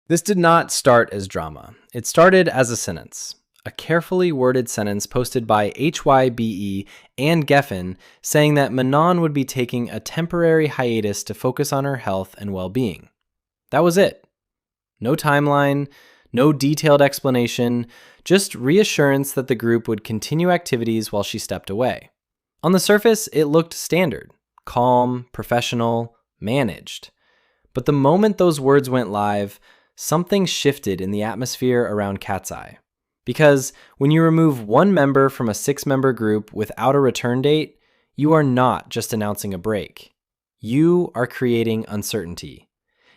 This did not start as drama. It started as a sentence. A carefully worded sentence posted by HYBE and Geffen saying that Manon would be taking a temporary hiatus to focus on her health and well-being. That was it. No timeline, no detailed explanation, just reassurance that the group would continue activities while she stepped away. On the surface, it looked standard, calm, professional, managed. But the moment those words went live, something shifted in the atmosphere around KATSEYE. Because when you remove one member from a 6-member group without a return date, you are not just announcing a break. You are creating uncertainty.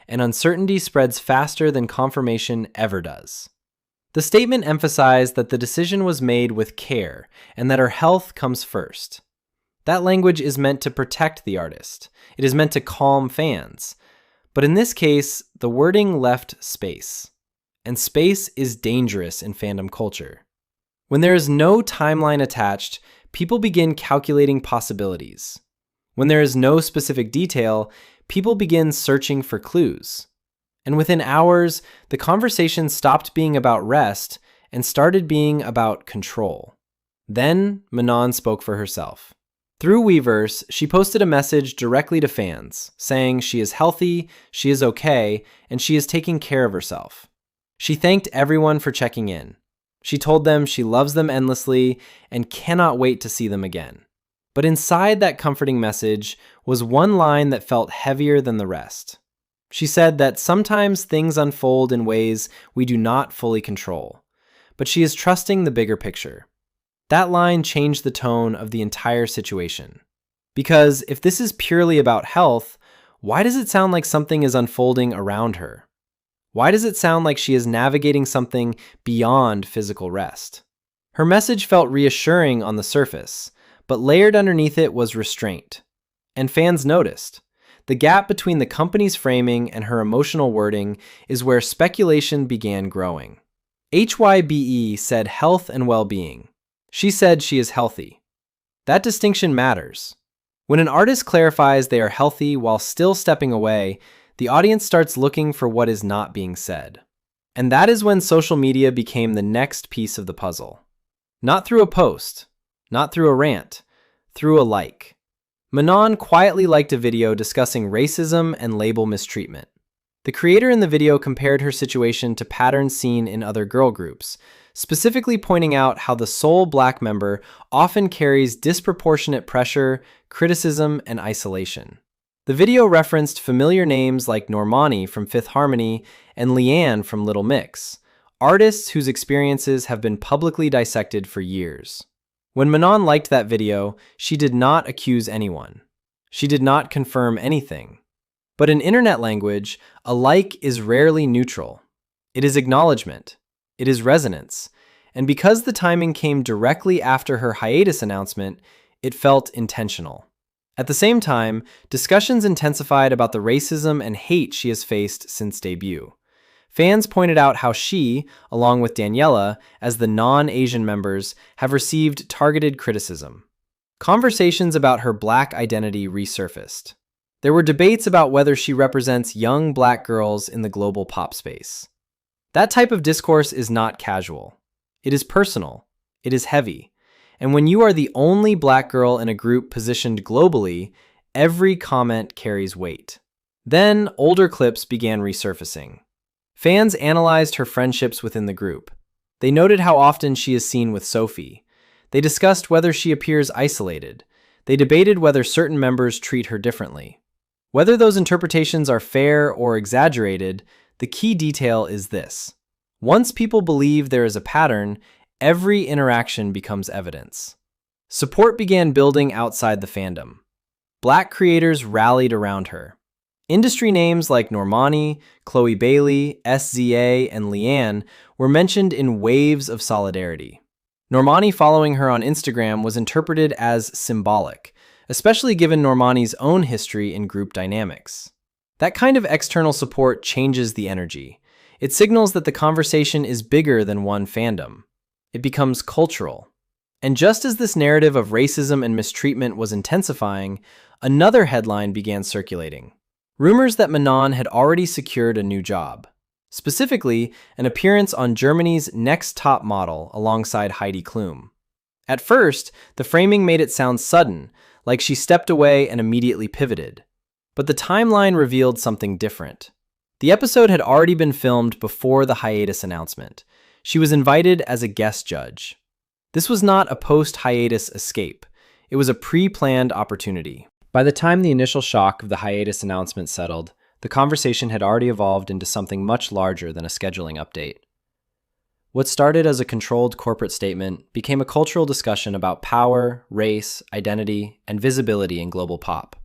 And uncertainty spreads faster than confirmation ever does. The statement emphasized that the decision was made with care and that her health comes first. That language is meant to protect the artist. It is meant to calm fans. But in this case, the wording left space. And space is dangerous in fandom culture. When there is no timeline attached, people begin calculating possibilities. When there is no specific detail, people begin searching for clues. And within hours, the conversation stopped being about rest and started being about control. Then, Manon spoke for herself. Through Weverse, she posted a message directly to fans, saying she is healthy, she is okay, and she is taking care of herself. She thanked everyone for checking in. She told them she loves them endlessly and cannot wait to see them again. But inside that comforting message was one line that felt heavier than the rest. She said that sometimes things unfold in ways we do not fully control, but she is trusting the bigger picture. That line changed the tone of the entire situation. Because if this is purely about health, why does it sound like something is unfolding around her? Why does it sound like she is navigating something beyond physical rest? Her message felt reassuring on the surface, but layered underneath it was restraint. And fans noticed. The gap between the company's framing and her emotional wording is where speculation began growing. HYBE said health and well-being. She said she is healthy. That distinction matters. When an artist clarifies they are healthy while still stepping away, the audience starts looking for what is not being said. And that is when social media became the next piece of the puzzle. Not through a post, not through a rant, through a like. Manon quietly liked a video discussing racism and label mistreatment. The creator in the video compared her situation to patterns seen in other girl groups, specifically pointing out how the sole Black member often carries disproportionate pressure, criticism, and isolation. The video referenced familiar names like Normani from Fifth Harmony and Leanne from Little Mix, artists whose experiences have been publicly dissected for years. When Manon liked that video, she did not accuse anyone. She did not confirm anything. But in internet language, a like is rarely neutral. It is acknowledgement. It is resonance. And because the timing came directly after her hiatus announcement, it felt intentional. At the same time, discussions intensified about the racism and hate she has faced since debut. Fans pointed out how she, along with Daniela, as the non-Asian members, have received targeted criticism. Conversations about her Black identity resurfaced. There were debates about whether she represents young Black girls in the global pop space. That type of discourse is not casual. It is personal. It is heavy. And when you are the only Black girl in a group positioned globally, every comment carries weight. Then, older clips began resurfacing. Fans analyzed her friendships within the group. They noted how often she is seen with Sophie. They discussed whether she appears isolated. They debated whether certain members treat her differently. Whether those interpretations are fair or exaggerated, the key detail is this. Once people believe there is a pattern, every interaction becomes evidence. Support began building outside the fandom. Black creators rallied around her. Industry names like Normani, Chloe Bailey, SZA, and Leanne were mentioned in waves of solidarity. Normani following her on Instagram was interpreted as symbolic, especially given Normani's own history in group dynamics. That kind of external support changes the energy. It signals that the conversation is bigger than one fandom. It becomes cultural. And just as this narrative of racism and mistreatment was intensifying, another headline began circulating. Rumors that Manon had already secured a new job. Specifically, an appearance on Germany's Next Top Model alongside Heidi Klum. At first, the framing made it sound sudden, like she stepped away and immediately pivoted. But the timeline revealed something different. The episode had already been filmed before the hiatus announcement. She was invited as a guest judge. This was not a post-hiatus escape. It was a pre-planned opportunity. By the time the initial shock of the hiatus announcement settled, the conversation had already evolved into something much larger than a scheduling update. What started as a controlled corporate statement became a cultural discussion about power, race, identity, and visibility in global pop.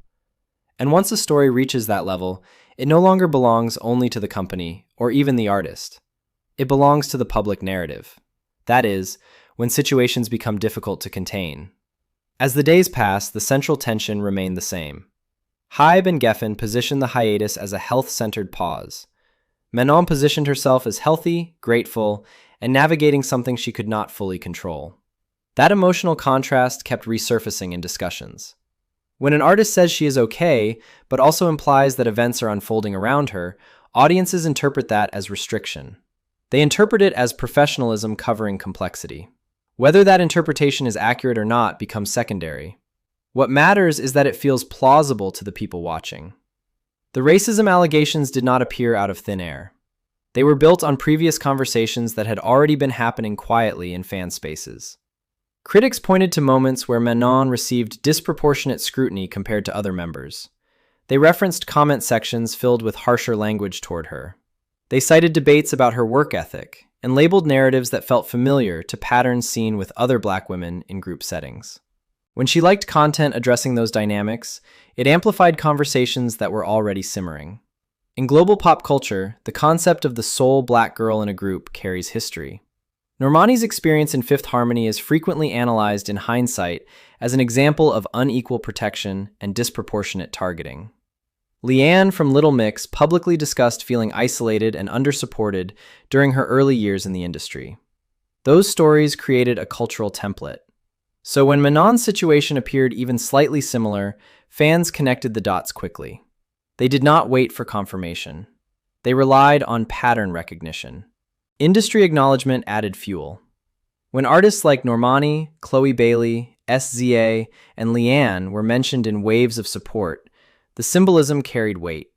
And once a story reaches that level, it no longer belongs only to the company or even the artist. It belongs to the public narrative. That is, when situations become difficult to contain. As the days passed, the central tension remained the same. HYBE and Geffen positioned the hiatus as a health-centered pause. Manon positioned herself as healthy, grateful, and navigating something she could not fully control. That emotional contrast kept resurfacing in discussions. When an artist says she is okay, but also implies that events are unfolding around her, audiences interpret that as restriction. They interpret it as professionalism covering complexity. Whether that interpretation is accurate or not becomes secondary. What matters is that it feels plausible to the people watching. The racism allegations did not appear out of thin air. They were built on previous conversations that had already been happening quietly in fan spaces. Critics pointed to moments where Manon received disproportionate scrutiny compared to other members. They referenced comment sections filled with harsher language toward her. They cited debates about her work ethic and labeled narratives that felt familiar to patterns seen with other Black women in group settings. When she liked content addressing those dynamics, it amplified conversations that were already simmering. In global pop culture, the concept of the sole Black girl in a group carries history. Normani's experience in Fifth Harmony is frequently analyzed in hindsight as an example of unequal protection and disproportionate targeting. Leanne from Little Mix publicly discussed feeling isolated and undersupported during her early years in the industry. Those stories created a cultural template. So when Manon's situation appeared even slightly similar, fans connected the dots quickly. They did not wait for confirmation. They relied on pattern recognition. Industry acknowledgement added fuel. When artists like Normani, Chloe Bailey, SZA, and Leanne were mentioned in waves of support, the symbolism carried weight.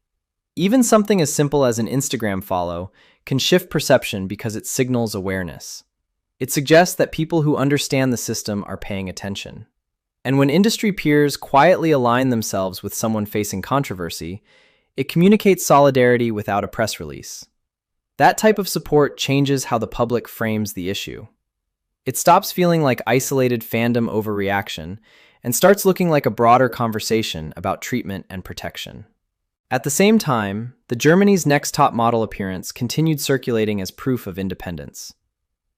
Even something as simple as an Instagram follow can shift perception because it signals awareness. It suggests that people who understand the system are paying attention. And when industry peers quietly align themselves with someone facing controversy, it communicates solidarity without a press release. That type of support changes how the public frames the issue. It stops feeling like isolated fandom overreaction and starts looking like a broader conversation about treatment and protection. At the same time, the Germany's Next Top Model appearance continued circulating as proof of independence.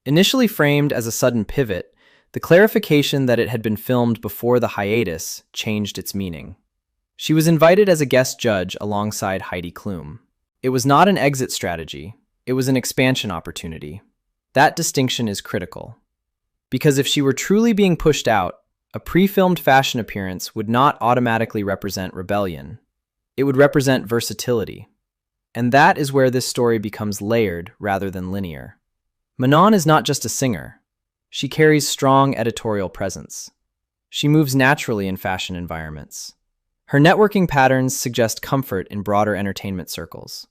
Initially framed as a sudden pivot, the clarification that it had been filmed before the hiatus changed its meaning. She was invited as a guest judge alongside Heidi Klum. It was not an exit strategy, it was an expansion opportunity. That distinction is critical. Because if she were truly being pushed out, a pre-filmed fashion appearance would not automatically represent rebellion. It would represent versatility. And that is where this story becomes layered rather than linear. Manon is not just a singer. She carries strong editorial presence. She moves naturally in fashion environments. Her networking patterns suggest comfort in broader entertainment circles.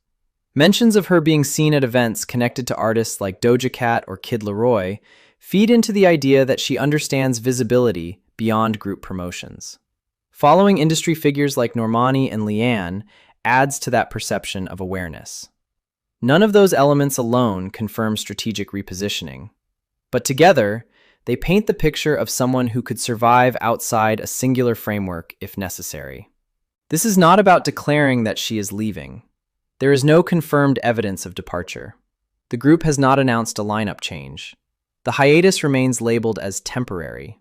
Mentions of her being seen at events connected to artists like Doja Cat or Kid Laroi feed into the idea that she understands visibility beyond group promotions. Following industry figures like Normani and Leanne adds to that perception of awareness. None of those elements alone confirm strategic repositioning, but together, they paint the picture of someone who could survive outside a singular framework if necessary. This is not about declaring that she is leaving. There is no confirmed evidence of departure. The group has not announced a lineup change. The hiatus remains labeled as temporary.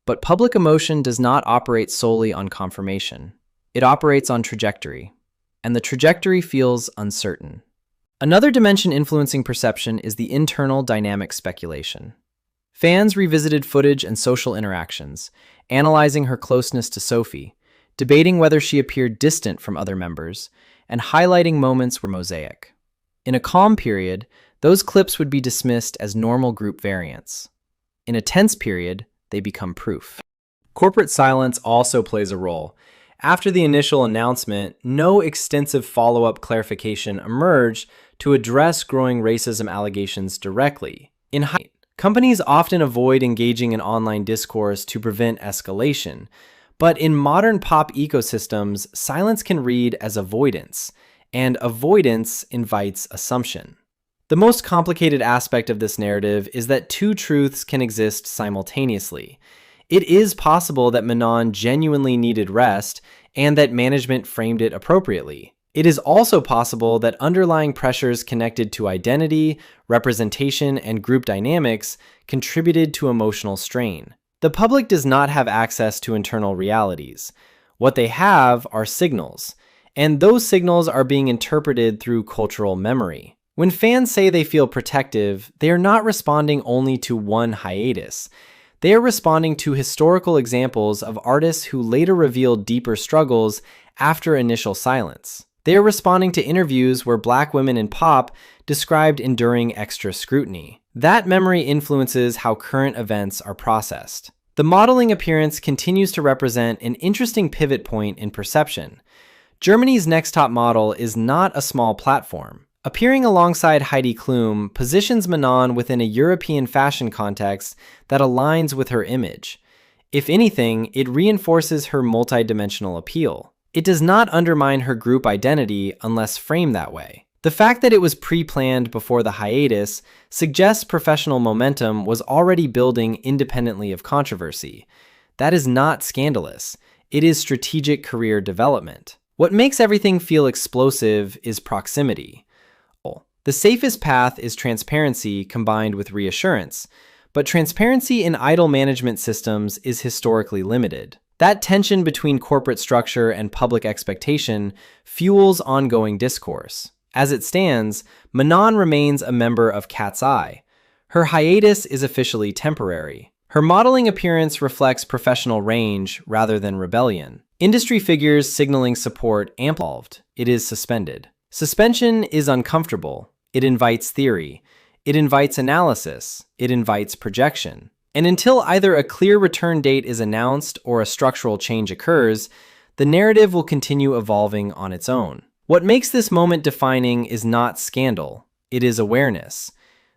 But public emotion does not operate solely on confirmation. It operates on trajectory, and the trajectory feels uncertain. Another dimension influencing perception is the internal dynamic speculation. Fans revisited footage and social interactions, analyzing her closeness to Sophie, debating whether she appeared distant from other members, and highlighting moments where mosaic. In a calm period, those clips would be dismissed as normal group variants. In a tense period, they become proof. Corporate silence also plays a role. After the initial announcement, no extensive follow-up clarification emerged to address growing racism allegations directly. In HYBE, companies often avoid engaging in online discourse to prevent escalation, but in modern pop ecosystems, silence can read as avoidance, and avoidance invites assumption. The most complicated aspect of this narrative is that two truths can exist simultaneously. It is possible that Manon genuinely needed rest and that management framed it appropriately. It is also possible that underlying pressures connected to identity, representation, and group dynamics contributed to emotional strain. The public does not have access to internal realities. What they have are signals, and those signals are being interpreted through cultural memory. When fans say they feel protective, they are not responding only to one hiatus. They are responding to historical examples of artists who later revealed deeper struggles after initial silence. They are responding to interviews where Black women in pop described enduring extra scrutiny. That memory influences how current events are processed. The modeling appearance continues to represent an interesting pivot point in perception. Germany's Next Top Model is not a small platform. Appearing alongside Heidi Klum positions Manon within a European fashion context that aligns with her image. If anything, it reinforces her multidimensional appeal. It does not undermine her group identity unless framed that way. The fact that it was pre-planned before the hiatus suggests professional momentum was already building independently of controversy. That is not scandalous. It is strategic career development. What makes everything feel explosive is proximity. The safest path is transparency combined with reassurance, but transparency in idol management systems is historically limited. That tension between corporate structure and public expectation fuels ongoing discourse. As it stands, Manon remains a member of KATSEYE. Her hiatus is officially temporary. Her modeling appearance reflects professional range rather than rebellion. Industry figures signaling support amplified. It is suspended. Suspension is uncomfortable. It invites theory. It invites analysis. It invites projection. And until either a clear return date is announced or a structural change occurs, the narrative will continue evolving on its own. What makes this moment defining is not scandal. It is awareness.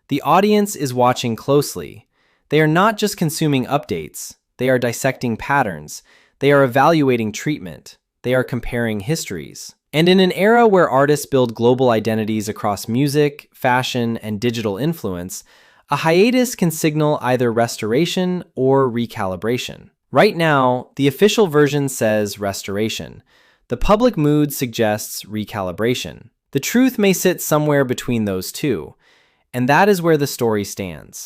The audience is watching closely. They are not just consuming updates. They are dissecting patterns. They are evaluating treatment. They are comparing histories. And in an era where artists build global identities across music, fashion, and digital influence, a hiatus can signal either restoration or recalibration. Right now, the official version says restoration. The public mood suggests recalibration. The truth may sit somewhere between those two, and that is where the story stands.